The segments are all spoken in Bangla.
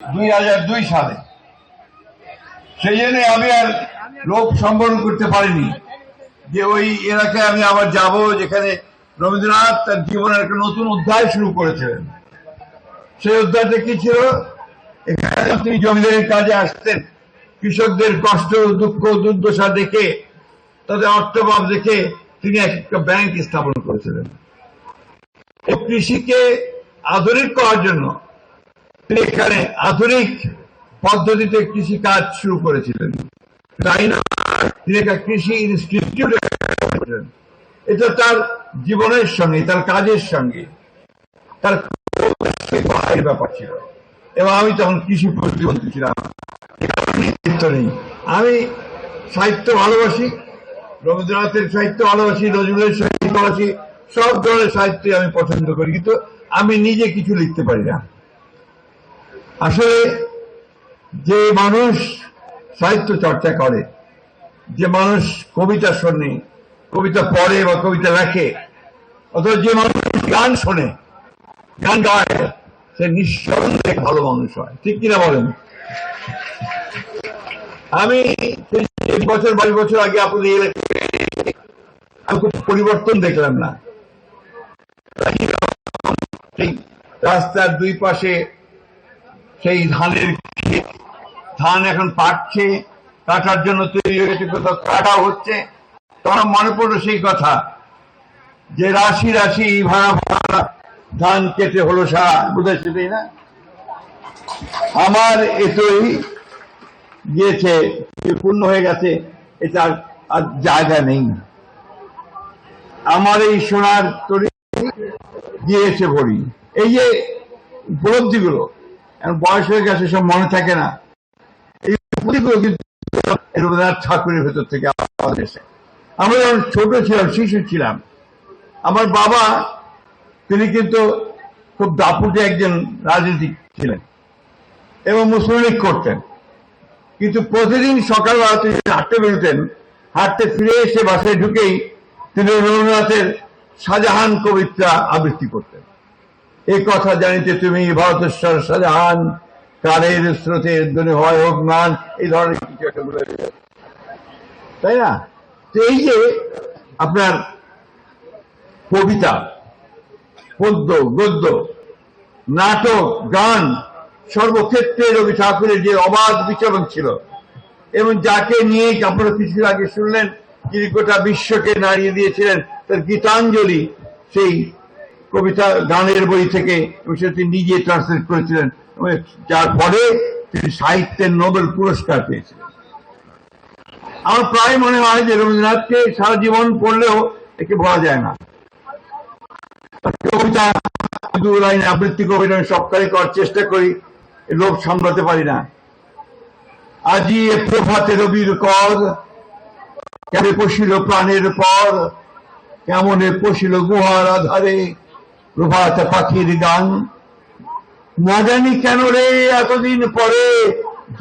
2002 সালে। সেই জন্য আমি আর লোভ সম্বরণ করতে পারিনি যে ওই এলাকায় আমি আবার যাব, যেখানে রবীন্দ্রনাথ তার জীবনের একটা নতুন অধ্যায় শুরু করেছিলেন। সেই অধ্যায়টা কি ছিল? এখানে তিনি জমিদারের কাজে আসতেন, কৃষকদের কষ্ট দুঃখ দুর্দশা দেখে, তাদের অর্থভাব দেখে তিনি একটা ব্যাংক স্থাপন করেছিলেন। কৃষিকে আধুনিক করার জন্য তিনি এখানে আধুনিক পদ্ধতিতে কৃষি কাজ শুরু করেছিলেন। তাই না, তিনি একটা কৃষি ইনস্টিটিউট, এটা তার জীবনের সঙ্গে, তার কাজের সঙ্গে তার ব্যাপার ছিল। এবং আমি তখন কৃষি প্রতিমন্ত্রী ছিলাম। আমি সাহিত্য ভালোবাসি, রবীন্দ্রনাথের সাহিত্য ভালোবাসি, নজরুলের সাহিত্য ভালোবাসি, সব ধরনের সাহিত্য আমি পছন্দ করি, কিন্তু আমি নিজে কিছু লিখতে পারি না। আসলে যে মানুষ সাহিত্য চর্চা করে, যে মানুষ কবিতা শোনে, কবিতা পড়ে বা কবিতা লেখে, অথবা যে মানুষ গান শোনে, গান গায়, সে নিঃসন্দেহে ভালো মানুষ হয়। ঠিক কিনা বলেন? আমি 22 বছর আগে আপনাদের এলাকায় আমি খুব পরিবর্তন দেখলাম না। সেই রাস্তার দুই পাশে সেই ধানের ক্ষেত, ধান এখন পাকছে, কাটার জন্য তৈরি হয়েছে, কোথাও কাটা হচ্ছে। তখন মনে পড়লো সেই কথা যে রাশি রাশি ভাড়া ভাড়া ধান কেটে হলো সার, বুঝেছে তাই না? আমার এতই গিয়েছে, পূর্ণ হয়ে গেছে, এটা আর জায়গা নেই। আমার এই সোনার তরি গিয়েছে ভরি। এই যে উপলব্ধিগুলো এখন বয়স হয়ে গেছে, সব মনে থাকে না। এই উপলব্ধিগুলো কিন্তু রবীন্দ্রনাথ ঠাকুরের ভেতর থেকে আমাদের এসে। আমরা যখন ছোট ছিলাম, শিশু ছিলাম, আমার বাবা তিনি কিন্তু খুব দাপুটে একজন রাজনীতিক ছিলেন এবং মুসলিম লীগ করতেন। কিন্তু প্রতিদিন সকালবেলা তিনি হাঁটতে বেরোতেন, হাঁটতে ফিরে এসে বাসায় ঢুকেই তিনি রবীন্দ্রনাথের শাহজাহান কবিতা আবৃত্তি করতেন। এই কথা জানিতে তুমি ভারতেশ্বর শাহজাহান, কালের স্রোতের ধ্বনি হয় হোক মান, এই ধরনের কিছু একটা বলে, তাই না? তো এই যে আপনার কবিতা, পদ্য, গদ্য, নাটক, গান, সর্বক্ষেত্রে রবি ঠাকুরের যে অবাধ বিচরণ ছিল, এবং যাকে নিয়ে আপনারা কিছু আগে শুনলেন, তিনি গোটা বিশ্বকে নাড়িয়ে দিয়েছিলেন তার গীতাঞ্জলি, সেই কবিতা গানের বই থেকে, এবং সেটা তিনি নিজে ট্রান্সলেট করেছিলেন, যার ফলে তিনি সাহিত্যের নোবেল পুরস্কার পেয়েছিলেন। আমার প্রায় মনে হয় যে রবীন্দ্রনাথকে সারা জীবন পড়লেও একে ভরা যায় না। কবিতা দু লাইনে আবৃত্তি কবিতা আমি সবকালে করার চেষ্টা করি, লোভ সামলাতে পারি না। আজি এ প্রভাতে রবির কর, কেমন পশিল প্রাণের পর, কেমন পশিল গুহার আধারে প্রভাত পাখির গান, না জানি কেন রে এতদিন পরে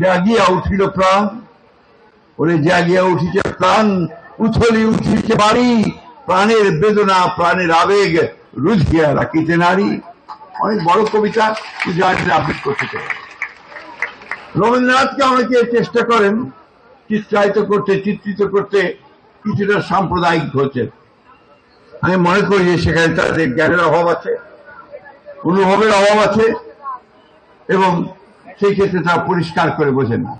জাগিয়া উঠিল প্রাণ। ওরে জাগিয়া উঠিছে প্রাণ, উথলি উঠিছে বাড়ি, প্রাণের বেদনা প্রাণের আবেগ রুধিয়া রাখিতে নারী। অনেক বড় কবিতা আবৃত্তি করতে চাই। রবীন্দ্রনাথকে অনেকে চেষ্টা করেন চিত্রায়িত করতে, চিত্রিত করতে কিছুটা সাম্প্রদায়িক হচ্ছে। আমি মনে করি যে সেখানে তাদের জ্ঞানের অভাব আছে, অনুভবের অভাব আছে, এবং সেই ক্ষেত্রে তারা পরিষ্কার করে বোঝেন না।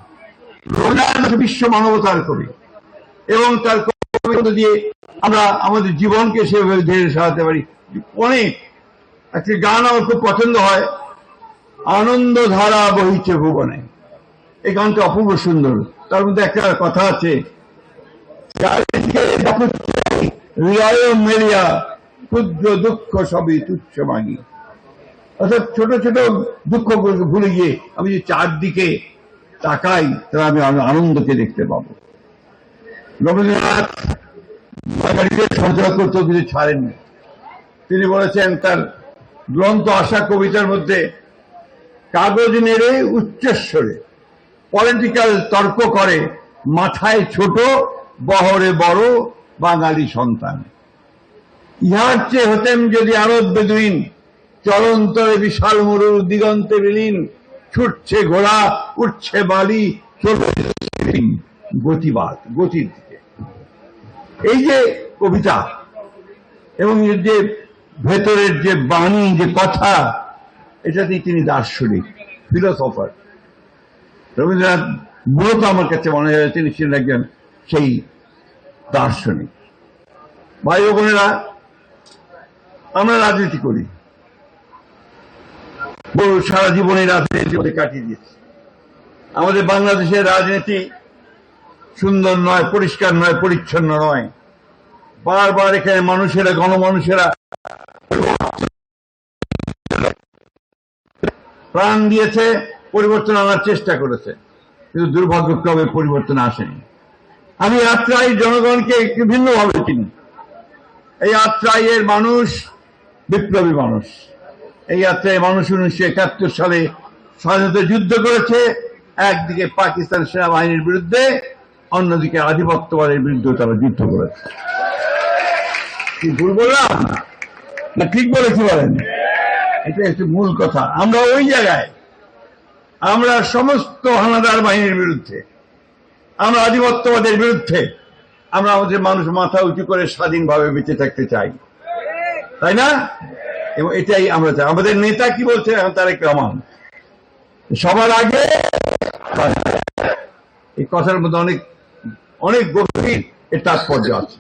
রবীন্দ্রনাথ বিশ্ব মানবতার কবি, এবং তার কবিতা দিয়ে আমরা আমাদের জীবনকে সেভাবে ধীরে সাজাতে পারি। অনেক একটি গান আমার খুব পছন্দ হয়, আনন্দ ধারা বহিছে ভুবনে। এই গানটা অপূর্ব সুন্দর। তার মধ্যে একটা কথা আছে, হৃদয় মেরিয়া ক্ষুদ্র দুঃখ সবই তুচ্ছ মাগি। অর্থাৎ ছোট ছোট দুঃখ ভুলে গিয়ে আমি যে চারদিকে তাকাই, তাহলে আমি আনন্দকে দেখতে পাবো। রবীন্দ্রনাথ সঞ্চয় করতেও কিছু ছাড়েননি। তিনি বলেছেন তার গ্রন্থ আশা কবিতার মধ্যে, কাগজ নেড়ে উচ্চস্বরে পলিটিক্যাল তর্ক করে, মাথায় ছোট বহরে বড় বাঙালি সন্তান। ইহার চেয়ে হতেন যদি আরব বেদুইন, চলন্তরে বিশাল মরুর দিগন্তে বিলীন, ছুটছে ঘোড়া, উঠছে বালি, চলছে গতিবাদ, গতির দিকে। এই যে কবিতা এবং এর যে ভেতরের যে বাণী, যে কথা, এটাতেই তিনি দার্শনিক, ফিলোসফার। রবীন্দ্রনাথ মূলত আমার কাছে মনে হয় তিনি ছিলেন একজন সেই দার্শনিক। ভাই ও বোনেরা, আমরা রাজনীতি করি, সারা জীবনে রাজনীতি কাটিয়ে দিয়েছি। আমাদের বাংলাদেশের রাজনীতি সুন্দর নয়, পরিষ্কার নয়, পরিচ্ছন্ন নয়। বারবার এখানে মানুষেরা, গণমানুষেরা প্রাণ দিয়েছে, পরিবর্তন আনার চেষ্টা করেছে, কিন্তু দুর্ভাগ্যক্রমে পরিবর্তন আসেনি। আমি আত্রাই জনগণকে একটু ভিন্নভাবে চিনি। এই আত্রাইয়ের মানুষ বিপ্লবী মানুষ। এই আত্রাই মানুষ 1971 সালে স্বাধীনতা যুদ্ধ করেছে, একদিকে পাকিস্তান সেনাবাহিনীর বিরুদ্ধে, অন্যদিকে আধিপত্যবাদের বিরুদ্ধে তারা যুদ্ধ করেছে। কি ভুল বললাম না ঠিক বলেছি বলেন? এটা একটু মূল কথা। আমরা ওই জায়গায়, আমরা সমস্ত হানাদার বাহিনীর বিরুদ্ধে, আমরা আধিপত্যবাদের বিরুদ্ধে, আমরা আমাদের মানুষ মাথা উঁচু করে স্বাধীনভাবে বেঁচে থাকতে চাই, তাই না? এবং এটাই আমরা চাই। আমাদের নেতা কি বলছে তারেক রহমান, সবার আগে, এই কথার মধ্যে অনেক অনেক গভীর এর তাৎপর্য আছে।